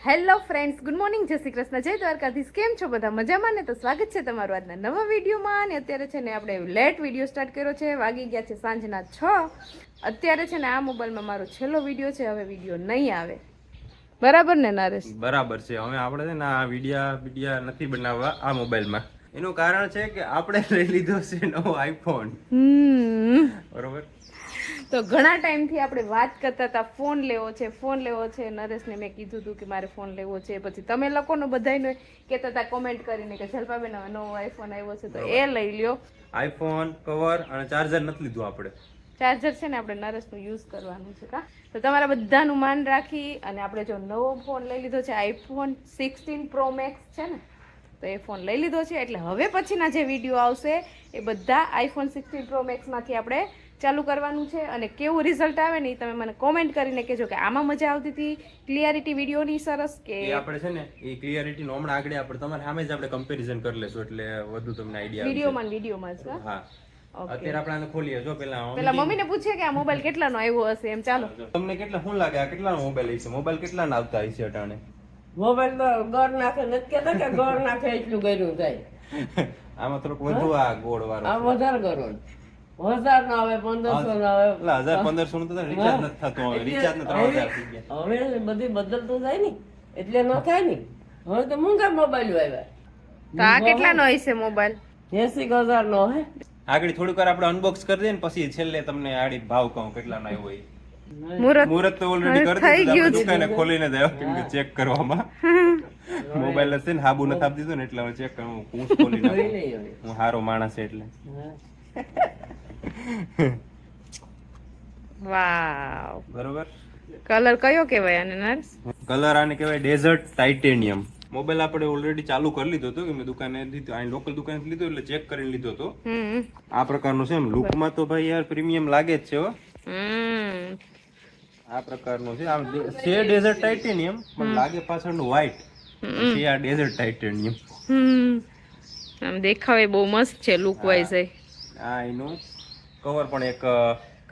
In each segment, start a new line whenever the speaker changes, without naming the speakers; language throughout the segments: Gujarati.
હેલો ફ્રેન્ડ્સ, ગુડ મોર્નિંગ, જય શ્રી કૃષ્ણ, જય દ્વારકાધીશ. કેમ છો બધા? મજામાં ને? તો સ્વાગત છે તમારું આજના નવા વિડીયોમાં. ને અત્યારે છે ને આપણે લેટ વિડીયો સ્ટાર્ટ કર્યો છે. વાગી ગયા છે સાંજના 6. અત્યારે છે ને આ મોબાઈલમાં મારો છેલ્લો વિડીયો છે. હવે વિડીયો નહીં આવે, બરાબર ને નરેશ?
બરાબર છે. હવે આપણે છે ને આ વિડિયા નથી બનાવવા આ મોબાઈલમાં. એનું કારણ છે કે આપણે લઈ લીધો છે નવો આઈફોન. બરોબર.
તો ઘણા ટાઈમથી આપણે વાત કરતા હતા ફોન લેવો છે, ફોન લેવો છે. નરેશને મેં કીધું હતું કે મારે ફોન લેવો છે. પછી તમે લોકોનો બધાને કહેતા હતા કોમેન્ટ કરીને કે જલપાબેન હવે નવો આઈફોન આવ્યો છે તો એ લઈ લ્યો.
આઈફોન કવર અને ચાર્જર નથી લીધું આપણે.
ચાર્જર છે ને આપણે નરેશનું યુઝ કરવાનું છે કા. તો તમારા બધાનું માન રાખી અને આપણે જો નવો ફોન લઈ લીધો છે, આઈફોન 16 પ્રો મેક્સ છે ને, તો એ ફોન લઈ લીધો છે. એટલે હવે પછીના જે વિડીયો આવશે એ બધા આઈફોન 16 પ્રો મેક્સમાંથી આપણે ચાલુ કરવાનું છે. અને કેવું રિઝલ્ટ આવે ને તમે મને કોમેન્ટ કરીને કહેજો કે આમાં મજા આવતી હતી, ક્લિયરિટી વિડીયોની સરસ કે
આપણે છે ને એ ક્લિયરિટી નો હમણાં આગળ આપણે તમારે સામે જ આપણે કમ્પેરિઝન કરી લેશું એટલે વધુ તમને આઈડિયા
વિડીયોમાં જ.
હા, અત્યારે આપણે આને ખોલીએ. જો
પેલા મમ્મીને પૂછીએ કે આ મોબાઈલ કેટલાનો આવ્યો હશે એમ. ચાલો,
તમને શું લાગે આ કેટલાનો મોબાઈલ હશે? મોબાઈલ કેટલાના આવતા હશે અટાણે?
મોબાઈલ તો ગોળ નાખે નથી કેતા કે ગોળ નાખે એટલું ગયું થાય.
આમાં થોડુંક વધુ આ ગોળ વાળો
આ વધારે ગરોળ 1000 નો આવે, 1500 નો આવે.
1000-1500 નું તો રિચાર્જ નથી થતું. હવે રિચાર્જ ને 3000 થઈ ગયા.
હવે બધી બદલતું જાય ને એટલે ન થાય ને. હવે તો મોંઘા મોબાઈલ આવ્યા.
તો આ કેટલાનો હશે મોબાઈલ?
80,000 નો હે.
આગળ થોડીક વાર આપણે અનબોક્સ કરી દઈએ ને પછી છેલ્લે તમને આડી ભાવ કહું કેટલાનો આવ્યો હોય. મુહૂર્ત તો ઓલરેડી કરી દીધું. આપણે દુકાને ખોલીને જ આવ્યો કેમ કે ચેક કરવામાં. મોબાઈલ હશે ને હાબુ નથી આપી દીધું ને એટલે હવે ચેક કરું. હું ખોલી નાખું. હું હારો માણસ છે એટલે.
વાવ,
બરોબર.
કલર કયો કહેવાય આને નર્સ?
કલર આને કહેવાય ડેઝર્ટ ટાઇટેનિયમ. મોબાઈલ આપણે ઓલરેડી ચાલુ કરી લીધો હતો કે મેં દુકાને લીધો, અહીં લોકલ દુકાને લીધો એટલે ચેક કરીને લીધો હતો. આ પ્રકારનું છે. એમ લુકમાં તો ભાઈ યાર પ્રીમિયમ લાગે જ છે હો. આ પ્રકારનું છે. આમ છે ડેઝર્ટ ટાઇટેનિયમ પણ લાગે પાછળનું વ્હાઈટ. છે આ ડેઝર્ટ ટાઇટેનિયમ.
આમ દેખાવે બહુ મસ્ત છે લુક વાઇઝ.
આ એનું કવર પણ એક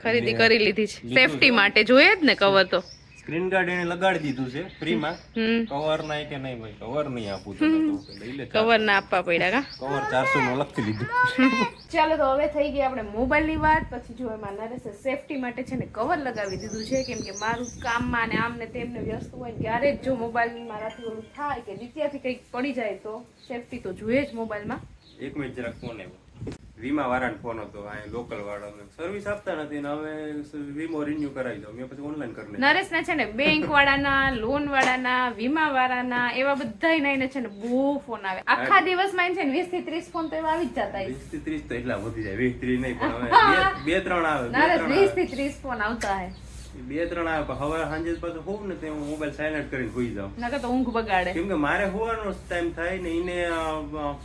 ખરીદી કરી લીધી છે સેફટી માટે. જોઈએ જ ને કવર તો.
સ્ક્રીન ગાર્ડ એને લગાડી દીધું છે ફ્રીમાં. કવર નાય કે નહીં ભાઈ, કવર નહીં આપું તો લઈ લે.
કવર ના આપવા પડ્યા કા.
કવર 400 નું લખી દીધું.
ચાલો, તો હવે થઈ ગઈ આપણે મોબાઈલ ની વાત. પછી જો એમાં નરેશે સેફટી માટે છે ને કવર લગાવી દીધું છે. કેમ કે મારું કામમાં ને આમ ને તેમને વ્યસ્ત હોય ક્યારેક જો મોબાઈલ ની મારાથી ઓલું થાય કે નીચેથી કંઈક પડી જાય તો સેફટી તો જોઈએ જ મોબાઈલમાં.
એક મિનિટ જરાક ફોન આવ્યો. વીમા વાળાનો ફોન હતો. આ લોકલ વાળાનો સર્વિસ આપતા નથી ને હવે વીમો રિન્યુ કરાવી દો. મેં પછી ઓનલાઈન કરી નાખ્યું.
નરેશના છે ને બેંક વાળાના, લોન વાળાના, વીમા વાળાના એવા બધા ને છે ને બહુ ફોન આવે. આખા દિવસમાં છે ને 20 થી 30 ફોન તો એવા આવી જ જતા.
20 થી 30 તો એટલા વધી જાય. 20 30 નહીં પણ હવે 2-3 આવે.
નરેશ 20 થી 30 ફોન આવતા હે.
2-3 આવે પણ હવે સાંજે પાછું હોવ ને તે હું મોબાઈલ સાયલેન્ટ કરીને સુઈ જાઉં.
નકર તો ઊંઘ બગાડે.
કેમ કે મારે હોવાનો ટાઈમ થાય ને એને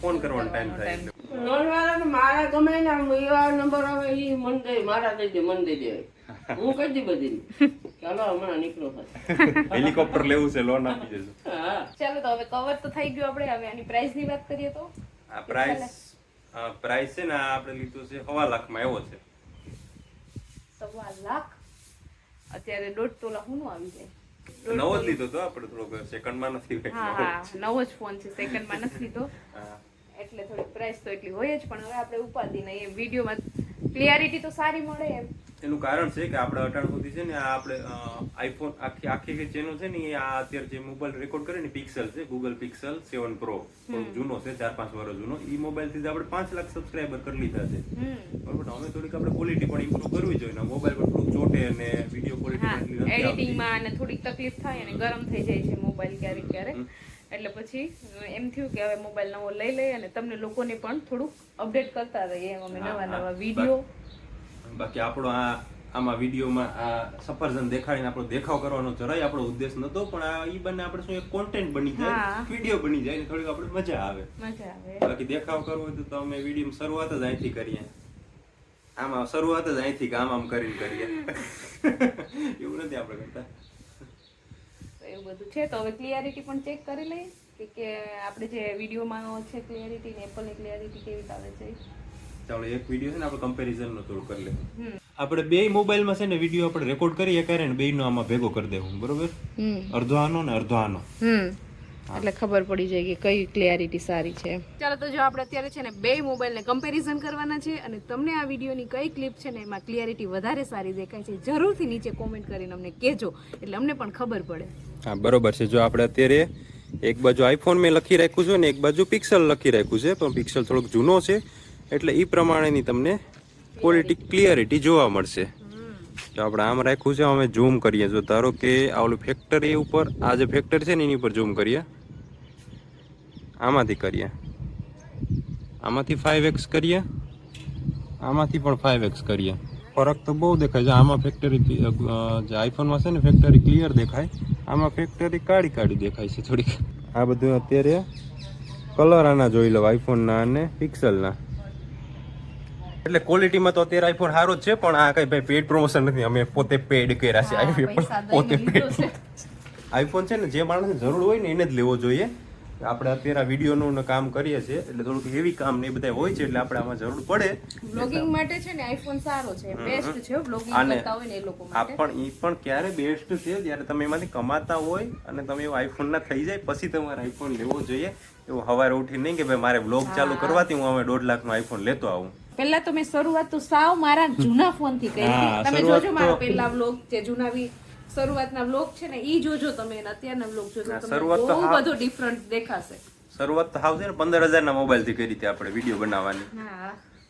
ફોન કરવાનો ટાઈમ થાય.
લોન વાળા તો મારા ગમે ને એવા નંબર આવે ઈ મન દે, મારા દઈ દે, મન દઈ દે. હું કહી દી બધી. ચાલો હમણાં નીકળો થાય.
હેલિકોપ્ટર લેવું છે, લોન આપી દેજો.
હા,
ચાલો, તો હવે કવર તો થઈ ગયું. આપણે હવે આની પ્રાઇસ ની વાત કરીએ તો
આ પ્રાઇસ છે ને આપણે લીધું છે 1.5 લાખમાં એવો છે.
1.5 લાખ. અત્યારે 1.5 તોલા હું આવી જાય.
નવો જ લીધો તો આપણે થોડોક સેકન્ડમાં નથી.
હા, નવો જ ફોન છે, સેકન્ડમાં નથી લીધો એટલે થોડી પ્રાઇસ તો એટલી હોય જ. પણ હવે આપણે ઉપાડી નહીં એ વિડીયોમાં ક્લિયરિટી તો સારી મળે એમ.
એનું કારણ છે કે આપણે અટાણ સુધી છે ને આ આપણે આઈફોન આખી ચેનલ છે ને એ આ અત્યારે જે મોબાઈલ રેકોર્ડ કરે ને પિક્સલ છે, ગૂગલ પિક્સલ 7 પ્રો, જૂનો છે, 4-5 વર્ષ જૂનો. એ મોબાઈલ થી આપણે 5 લાખ સબસ્ક્રાઇબર કરી લીધા છે. બરોબર. હવે થોડીક આપણે ક્વોલિટી પણ ઇમ્પ્રુવ કરવી જોઈએ. મોબાઈલ પર થોડું ચોટે અને વિડીયો ક્વોલિટી
એડિટિંગમાં અને થોડીક તકલીફ થાય અને ગરમ થઈ જાય છે મોબાઈલ ક્યારેક ક્યારેક. એટલે પછી એમ થયું કે હવે મોબાઈલ નવો લઈ લઈએ અને તમને લોકોને પણ થોડુંક અપડેટ કરતા રહીએ એમ અમે નવા વિડીયો.
બાકી આપણો આમાં વિડીયોમાં આ સફરજન દેખાડીને આપણો દેખાવ કરવાનો જરાય આપણો ઉદ્દેશ નતો. પણ આ ઈ બંને આપણે શું એક કોન્ટેન્ટ બની જાય, વિડીયો બની જાય ને થોડીક આપણે મજા આવે. બાકી દેખાવ કરવો હોય તો અમે વિડીયોમાં શરૂઆત જ અહીંથી કરીએ. આમાં શરૂઆત જ અહીંથી કે આમ કરીને કરીએ. એવું નથી આપણે કરતા.
એવું બધું છે. તો હવે ક્લિયરિટી પણ ચેક કરી લઈએ કે આપણે જે વિડીયોમાં છે ક્લિયરિટી ને એપલની ક્લિયરિટી કેવી આવે છે.
ચાલો એક વિડીયો છે ને આપણે કમ્પેરિઝન નો થોડું કરી લઈએ. આપણે બે મોબાઈલમાં છે ને વિડીયો આપણે રેકોર્ડ કરીએ કરે ને બેયનો આમાં ભેગો કરી દેવું, બરોબર? અડધો આનો ને અડધો આનો.
એટલે ખબર પડી જાય કે કઈ ક્લિયરિટી સારી છે. ચાલો તો જો આપણે અત્યારે છે ને બે મોબાઈલને કમ્પેરિઝન કરવાના છે અને તમને આ વિડીયોની કઈ ક્લિપ છે ને એમાં ક્લિયરિટી વધારે સારી દેખાય છે જરૂરથી નીચે કોમેન્ટ કરીને અમને કહેજો એટલે અમને પણ ખબર પડે.
હા બરોબર છે. જો આપણે અત્યારે એક બાજુ આઈફોન મેં લખી રાખ્યું છે ને એક બાજુ પિક્સલ લખી રાખ્યું છે, પણ પિક્સલ થોડોક જૂનો છે એટલે એ પ્રમાણેની તમને ક્વોલિટી ક્લિયરિટી જોવા મળશે. જો આપણે આમ રાખ્યું છે, અમે ઝૂમ કરીએ. જો ધારો કે આ ઓલું ફેક્ટરી ઉપર, આ જે ફેક્ટર છે ને એની ઉપર ઝૂમ કરીએ, આમાંથી કરીએ, આમાંથી 5x કરીએ, આમાંથી પણ 5x કરીએ, ફરક તો બહુ દેખાય છે. આમાં ફેક્ટરી જે આઈફોનમાં છે ને ફેક્ટરી ક્લિયર દેખાય, આમાં ફેક્ટરી કાળી કાળી દેખાય છે થોડીક. આ બધું અત્યારે કલર આના જોઈ લો, આઈફોનના અને પિક્સલના. એટલે ક્વોલિટીમાં તો અત્યારે આઈફોન સારો જ છે, પણ આ કઈ ભાઈ પેડ પ્રમોશન નથી, અમે પોતે પેડ કર્યા છે. આઈફોન પોતે પેડ આઈફોન છે ને જે માણસને જરૂર હોય ને એને જ લેવો જોઈએ. આપણે અત્યારે આ વિડીયોનું કામ કરીએ છીએ એટલે થોડુંક હેવી કામ ને એ બધા હોય છે એટલે આપણે આમાં જરૂર પડે.
બ્લોગિંગ માટે છે ને આઈફોન સારો છે, બેસ્ટ છે બ્લોગિંગ કરતા હોય ને એ લોકો માટે.
આ પણ ઈ પણ ક્યારે બેસ્ટ છે જ્યારે તમે એમાંથી કમાતા હોય અને તમે એવો આઈફોન ના થઈ જાય પછી તમારે આઈફોન લેવો જોઈએ. એવું સવારે ઉઠી નહીં કે ભાઈ મારે બ્લોગ ચાલુ કરવાથી હું હવે 1.5 લાખનો આઈફોન લેતો આવું.
પહેલા તો મેં શરૂઆત તો સાવ મારા જૂના ફોન થી કરી હતી. તમે જોજો મારા પહેલા વ્લોગ જે જૂના શરૂઆતના વ્લોગ છે ને ઈ જોજો તમે, અત્યારના વ્લોગ જોજો તમને બહુ બધો ડિફરન્ટ દેખાશે.
શરૂઆત તો હાવ છે ને 15,000 ના મોબાઈલ થી કરી હતી આપણે વિડીયો બનાવવાની.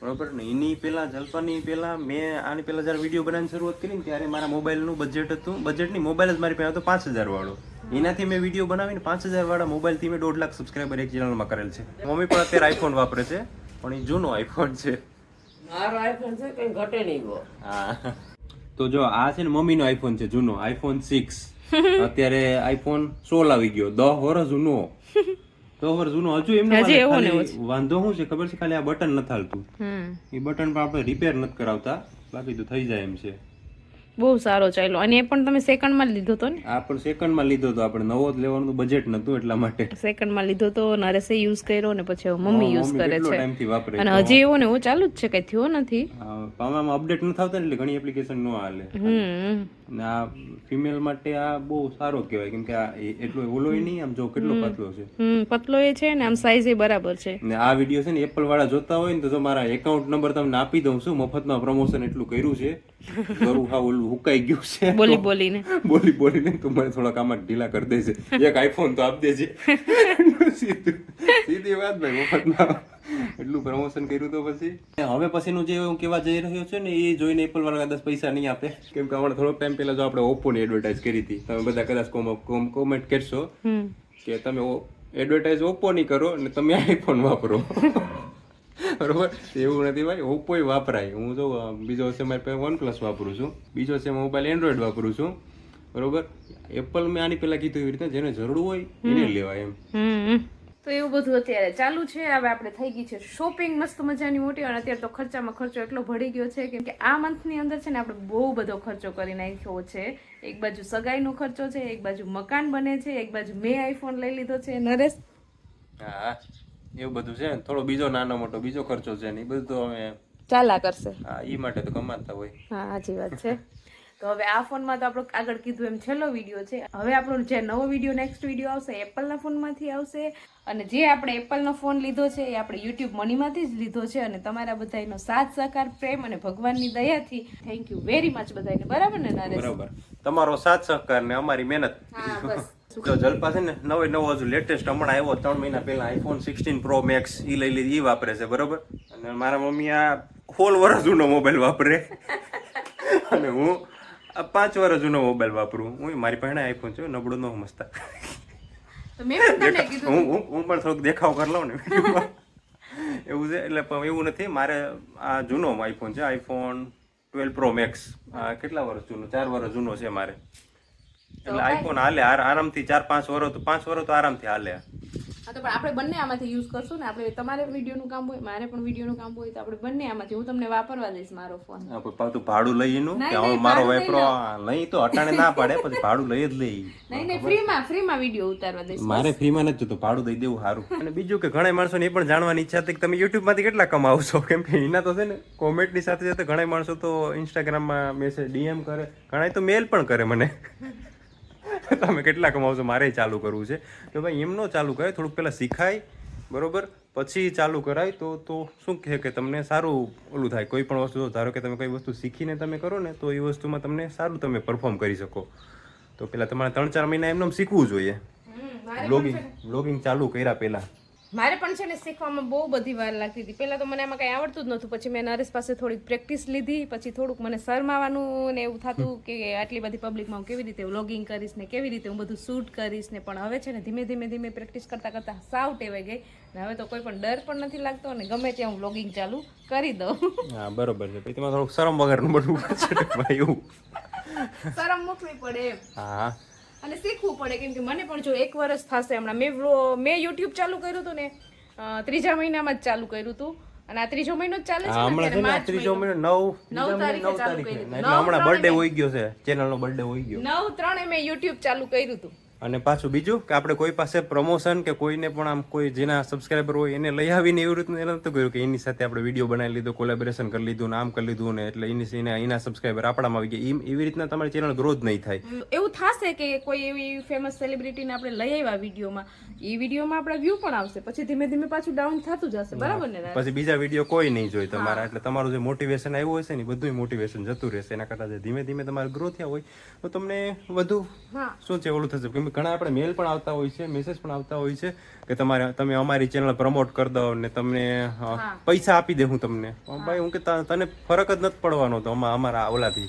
બરોબર ને? એની પેલા જલ્પાની પેલા મેં આની પેલા જયારે વિડીયો બનાવવાની શરૂઆત કરી ને ત્યારે મારા મોબાઈલ નું બજેટ હતું, બજેટની મોબાઈલ જ મારી પાસે હતો 5,000 વાળો. એનાથી મેં વિડીયો બનાવીને 5,000 વાળા મોબાઈલ થી મેં 1.5 લાખ સબસ્ક્રાઈબર એક ચેનલમાં કરેલ છે. મમ્મી પણ અત્યારે આઈફોન વાપરે છે, પણ એ જૂનો આઈફોન છે.
મારો આઈફોન છે કઈ ઘટે નહીં ગયો.
હા તો જો આ છે ને મમ્મીનો આઈફોન છે જૂનો, આઈફોન 6. અત્યારે આઈફોન 16 આવી ગયો, 10 વર્ષ જૂનો. 10 વર્ષ જૂનો હજુ એમને વાંધો શું છે ખબર છે? ખાલી આ બટન નથી હાલતું. એ બટન પણ આપણે રિપેર નથી કરાવતા, બાકી તો થઈ જાય એમ છે.
બહુ સારો ચાલ્યો. અને એ પણ તમે સેકન્ડમાં લીધો તો ને?
આ પણ સેકન્ડમાં લીધો તો, આપણે નવો જ લેવાનું બજેટ નતું એટલા માટે
સેકન્ડમાં લીધો તો. નરેશે યુઝ કર્યો ને પછી મમ્મી યુઝ કરે છે
ટાઈમથી વાપરે
અને હજી એવો ને એવો ચાલુ જ છે, કઈ થયો નથી.
આમાં અપડેટ નથી આવતા એટલે ઘણી એપ્લિકેશન નો હાલે. ને આ ફિમેલ માટે આ બહુ સારો કહેવાય, કેમ કે આ એટલો ઓલોય નહીં, આમ જો કેટલો પતલો છે.
પતલો એ છે ને આમ સાઈઝ એ બરાબર છે.
ને આ વિડીયો છે ને એપલ વાળા જોતા હોય ને તો મારા એકાઉન્ટ નંબર તમને આપી દઉં છું, મફતમાં પ્રમોશન એટલું કર્યું છે. ગરું હા ઓલું હુકાઈ ગયું છે
બોલી બોલીને
તો મને થોડાક આમાં ઢીલા કરી દેજે, એક આઈફોન તો આપી દેજે. સીધી વાત ભાઈ, મફતમાં એટલું પ્રમોશન કર્યું તો પછી હવે પછીનું જે હું કેવા જઈ રહ્યો છે ને એ જોઈને એપલ વાળા કદાચ પૈસા નહીં આપે, કેમ કે હમણાં થોડોક ટાઈમ પહેલા જો આપણે ઓપ્પો ની એડવર્ટાઇઝ કરી હતી, તમે બધા કદાચ કોમેન્ટ કરશો કે તમે એડવર્ટાઇઝ ઓપ્પો ની કરો અને તમે આઈફોન વાપરો. બરોબર? એવું નથી ભાઈ, ઓપ્પો વાપરાય. હું જો બીજો છે મારી પાસે OnePlus વાપરું છું, બીજો છે મોબાઈલ એન્ડ્રોઈડ વાપરું છું. બરોબર? એપલ મેં આની પેલા કીધું એવી રીતે જેને જરૂર હોય એને લેવાય એમ.
તો એવું બધું અત્યારે ચાલુ છે. હવે આપણે થઈ ગઈ છે શોપિંગ મસ્ત મજાની મોટી, અને અત્યારે તો ખર્ચામાં ખર્ચો એટલો ભળી ગયો છે કેમ કે આ મંથની અંદર છે ને આપણે બહુ બધો ખર્ચો કરી નાખ્યો છે. એક બાજુ સગાઈનો ખર્ચો છે, એક બાજુ મકાન બને છે, એક બાજુ મેં આઈફોન લઈ લીધો છે. નરેશ?
હા એવું બધું છે ને, થોડો બીજો નાનો મોટો બીજો ખર્ચો છે ને એ બધું તો અમે
ચાલા કરશે.
હા એ માટે તો કમાતા હોય.
હા સાચી વાત છે. તો હવે આ ફોનમાં તો આપણો આગળ કીધું એમ છેલ્લો વિડીયો છે. હવે આપણો જે નવો વિડીયો નેક્સ્ટ વિડીયો આવશે એપલના ફોનમાંથી આવશે, અને જે આપણે એપલનો ફોન લીધો છે એ આપણે યુટ્યુબ મનીમાંથી જ લીધો છે. અને તમારા બધાનો સાથ સહકાર, પ્રેમ અને ભગવાનની દયાથી થેન્ક યુ વેરી મચ બધાને. બરાબર ને નરેશ?
બરાબર. તમારો સાથ સહકાર ને અમારી મહેનત.
હા બસ.
તો જલપા છે ને નવો હજુ લેટેસ્ટ હમણાં આવ્યો 3 મહિના પહેલા આઈફોન 16 પ્રો મેક્સ ઈ લઈ લીધી, ઈ વાપરે છે. બરોબર? અને મારા મમ્મી આ 16 વર્ષ જૂનો મોબાઈલ વાપરે અને હું 5 વર્ષ જૂનો મોબાઈલ વાપરું. હું મારી પાસે આઈફોન છે, નબળો ન સમજતા. હું પણ થોડોક દેખાવ કરી લઉં ને એવું છે. એટલે એવું નથી, મારે આ જૂનો આઈફોન છે, આઈફોન 12 પ્રો મેક્સ. કેટલા વર્ષ જૂનો? 4 વર્ષ જૂનો છે મારે. એટલે આઈફોન હાલે આરામથી 4-5 વર્ષ તો 5 વર્ષ તો આરામથી હાલે.
હા તો પણ આપણે બંને આમાંથી યુઝ કરશું ને. આપણે તમારે વિડીયોનું કામ હોય, મારે પણ વિડીયોનું કામ હોય, તો આપણે બંને આમાંથી હું તમને વાપરવા દઈશ મારો ફોન.
તું ભાડું લઈ એનું
નહીં,
કે હવે
નહીં,
મારો
ભાડું
વેપરો નહીં તો અટાણે ના પાડે, પછી ભાડું લઈ જ લઈ.
નહીં ફ્રીમાં વિડીયો ઉતારવા દઈશ.
મારે ફ્રીમાં નથી જોતું, ભાડું દઈ દેવું સારું. અને બીજું કે ઘણા માણસોને એ પણ જાણવાની ઈચ્છા હતી કે તમે યુટ્યુબ માંથી કેટલા કમાવો છો, કેમ કે એના તો છે ને કોમેન્ટની સાથે સાથે ઘણા માણસો તો ઇન્સ્ટાગ્રામમાં મેસેજ ડીએમ કરે, ઘણા તો મેલ પણ કરે મને તમે કેટલા કમાવો છો, મારે ચાલુ કરવું છે. તો ભાઈ એમ નો ચાલુ કરે, થોડુંક પહેલા શીખાય બરોબર, પછી ચાલુ કરાય તો શું કહે કે તમને સારું ઓલું થાય. કોઈ પણ વસ્તુ ધારો કે તમે કોઈ વસ્તુ શીખીને તમે કરો ને તો એ વસ્તુમાં તમને સારું તમે પરફોર્મ કરી શકો. તો પહેલા તમારે 3-4 મહિના એમને શીખવું જોઈએ. બ્લોગિંગ ચાલુ કર્યા પહેલા
મારે પણ છે ને શીખવામાં બહુ બધી વાર લાગતી હતી. પહેલા તો મને એમાં કઈ આવડતું જ નહોતું. પછી મેં નરેશ પાસે થોડીક પ્રેક્ટિસ લીધી. પછી થોડુંક મને શરમાવાનું ને એવું થતું કે આટલી બધી પબ્લિકમાં હું કેવી રીતે વ્લોગિંગ કરીશ ને કેવી રીતે હું બધું શૂટ કરીશ ને. પણ હવે છે ને ધીમે પ્રેક્ટિસ કરતા સાવ ટેવાઈ ગઈ ને. હવે તો કોઈ પણ ડર પણ નથી લાગતો અને ગમે ત્યાં હું વ્લોગિંગ ચાલુ કરી દઉં.
હા બરોબર છે. પછી તમારે થોડુંક શરમ વગરનું બધું પડશે એવું,
શરમ મૂકવી પડે એમ.
હા
અને શીખવું પડે, કેમ કે મને પણ જો 1 વર્ષ થશે હમણાં. મેં યુટ્યુબ ચાલુ કર્યું હતું ને 3જા મહિનામાં જ ચાલુ કર્યું હતું અને આ 3જો મહિનો જ ચાલે છે.
હમણાં છે ને 3જો મહિનો 9 તારીખે એટલે હમણાં બર્થડે હોઈ ગયો છે, ચેનલનો બર્થડે હોઈ ગયો.
9/3 મેં યુટ્યુબ ચાલુ કર્યું હતું.
અને પાછું બીજું કે આપણે કોઈ પાસે પ્રમોશન કે કોઈને પણ આમ કોઈ જેના સબસ્ક્રાઈબર હોય એને લઈ આવીને એવી રીતનું એને નતું કર્યું કે એની સાથે આપણે વિડીયો બનાવી લીધો, કોલેબોરેશન કરી લીધું ને આમ કરી લીધું ને એટલે એના સબસ્ક્રાઈબર આપણામાં આવી ગયા. એવી રીતના તમારી ચેનલ ગ્રોથ નહીં થાય.
એવું થશે કે કોઈ એવી ફેમસ સેલિબ્રિટીને આપણે લઈ આવ્યા વિડીયોમાં, એ વિડીયોમાં આપણા વ્યૂ પણ આવશે, પછી ધીમે પાછું ડાઉન થતું જશે. બરાબર ને?
પછી બીજા વિડીયો કોઈ નહીં જોઈ તમારા. એટલે તમારું જે મોટિવેશન આવ્યું હશે ને બધું મોટિવેશન જતું રહેશે. એના કરતા ધીમે તમારે ગ્રો થયા હોય તો તમને વધુ શું છે ઓલું થશે. ઘણા આપણે મેલ પણ આવતા હોય છે, મેસેજ પણ આવતા હોય છે કે તમે અમારી ચેનલ પ્રમોટ કરી દો ને તમને પૈસા આપી દે. હું તમને ભાઈ હું કે તને ફરક જ નથી પડવાનો તો અમારા ઓલાથી,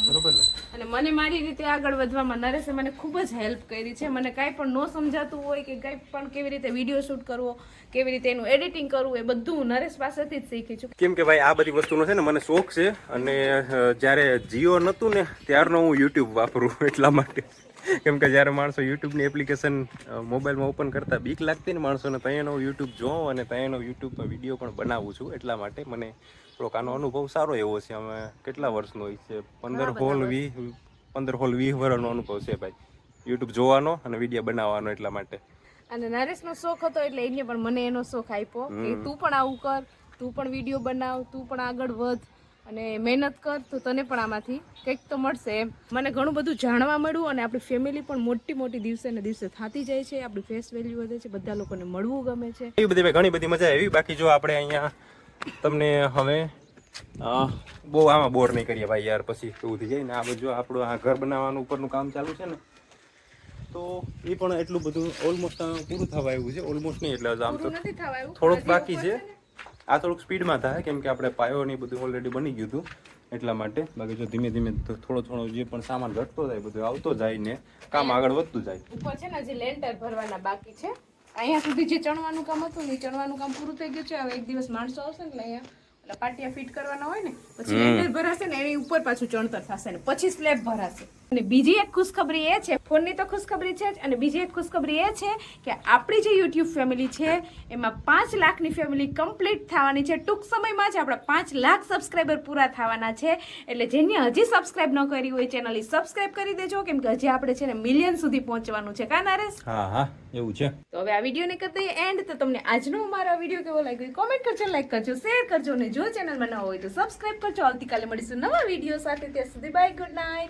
બરોબર ને?
અને મને મારી રીતે આગળ વધવામાં નરેશે મને ખૂબ જ હેલ્પ કરી છે. મને કાંઈ પણ ન સમજાતું હોય કે કાંઈ પણ કેવી રીતે વિડીયો શૂટ કરવો, કેવી રીતે એનું એડિટિંગ કરવું, એ બધું હું નરેશ પાસેથી જ શીખી છું.
કેમ કે ભાઈ આ બધી વસ્તુનો છે ને મને શોખ છે. અને જ્યારે જીઓ નહોતું ને ત્યારનો હું યુટ્યુબ વાપરું એટલા માટે. કેમ કે જ્યારે માણસો યુટ્યુબની એપ્લિકેશન મોબાઈલમાં ઓપન કરતા બીક લાગતી ને માણસોને, ત્યાંનો યુટ્યુબ જોઉં અને ત્યાંનો યુટ્યુબમાં વિડીયો પણ બનાવું છું. એટલા માટે મને થોડોક આનો અનુભવ સારો એવો છે. અમે કેટલા વર્ષનો હોય છે, 15-20 વર્ષનો અનુભવ છે ભાઈ યુટ્યુબ જોવાનો અને વિડીયો બનાવવાનો. એટલા માટે
અને નરેશનો શોખ હતો એટલે એને પણ મને એનો શોખ આપ્યો કે તું પણ આવું કર, તું પણ વિડીયો બનાવ, તું પણ આગળ વધ અને મહેનત કર તો તને પણ આમાંથી કંઈક તો મળશે એમ. મને ઘણું બધું જાણવા મળ્યું અને આપણી ફેમિલી પણ મોટી દિવસે ને દિવસે થતી જાય છે. આપણી ફેસ વેલ્યુ વધે છે, બધા લોકોને મળવું ગમે છે.
એવી બધી ઘણી બધી મજા આવી. બાકી જો આપણે અહીંયા તમને હવે બહુ આમાં બોર નહીં કરીએ ભાઈ યાર, પછી એવું થઈ જાય ને. આ બધું આપણું આ ઘર બનાવવાનું ઉપરનું કામ ચાલુ છે ને, તો એ પણ એટલું બધું ઓલમોસ્ટ પૂરું થવા આવ્યું છે. ઓલમોસ્ટ નહીં એટલે આમ તો થોડુંક બાકી છે. આ થોડુંક સ્પીડમાં થાય કેમ કે આપણે પાયો ને બધું ઓલરેડી બની ગયું હતું એટલા માટે. બાકી જો ધીમે થોડો જે પણ સામાન ઘટતો જાય બધું આવતો જાય ને કામ આગળ વધતું જાય.
ઉપર છે ને જે લેન્ટર ભરવાના બાકી છે. અહીંયા સુધી જે ચણવાનું કામ હતું ને ચણવાનું કામ પૂરું થઈ ગયું છે. હવે એક દિવસ માણસો આવશે ને અહીંયા પાટિયા ફિટ કરવાના હોય ને પછી લેન્ટર ભરાશે ને એની ઉપર પાછું ચણતર થશે ને પછી સ્લેબ ભરાશે. અને બીજી એક ખુશખબરી એ છે, ફોનની તો ખુશખબરી છે જ, અને બીજી એક ખુશખબરી એ છે કે આપણી જે યુટ્યુબ ફેમિલી છે એમાં 5 લાખની ફેમિલી કમ્પ્લીટ થવાની છે. ટૂંક સમયમાં જ આપણા 5 લાખ સબસ્ક્રાઈબર પૂરા થવાના છે. એટલે જેને હજી સબસ્ક્રાઈબ ન કરી હોય ચેનલ સબસ્ક્રાઈબ કરી દેજો, કેમ કે હજી આપણે છે ને મિલિયન સુધી પહોંચવાનું છે. કા નરેશ?
હા એવું છે.
તો હવે આ વિડીયોને કરી દઈએ એન્ડ. તો તમને આજનો મારો વિડીયો કેવો લાગ્યો કોમેન્ટ કરજો, લાઈક કરજો, શેર કરજો અને જો ચેનલમાં ન હોય તો સબસ્ક્રાઈબ કરજો. આવતીકાલે મળીશું નવા વિડીયો સાથે. ત્યાં સુધી બાય, ગુડ નાઇટ.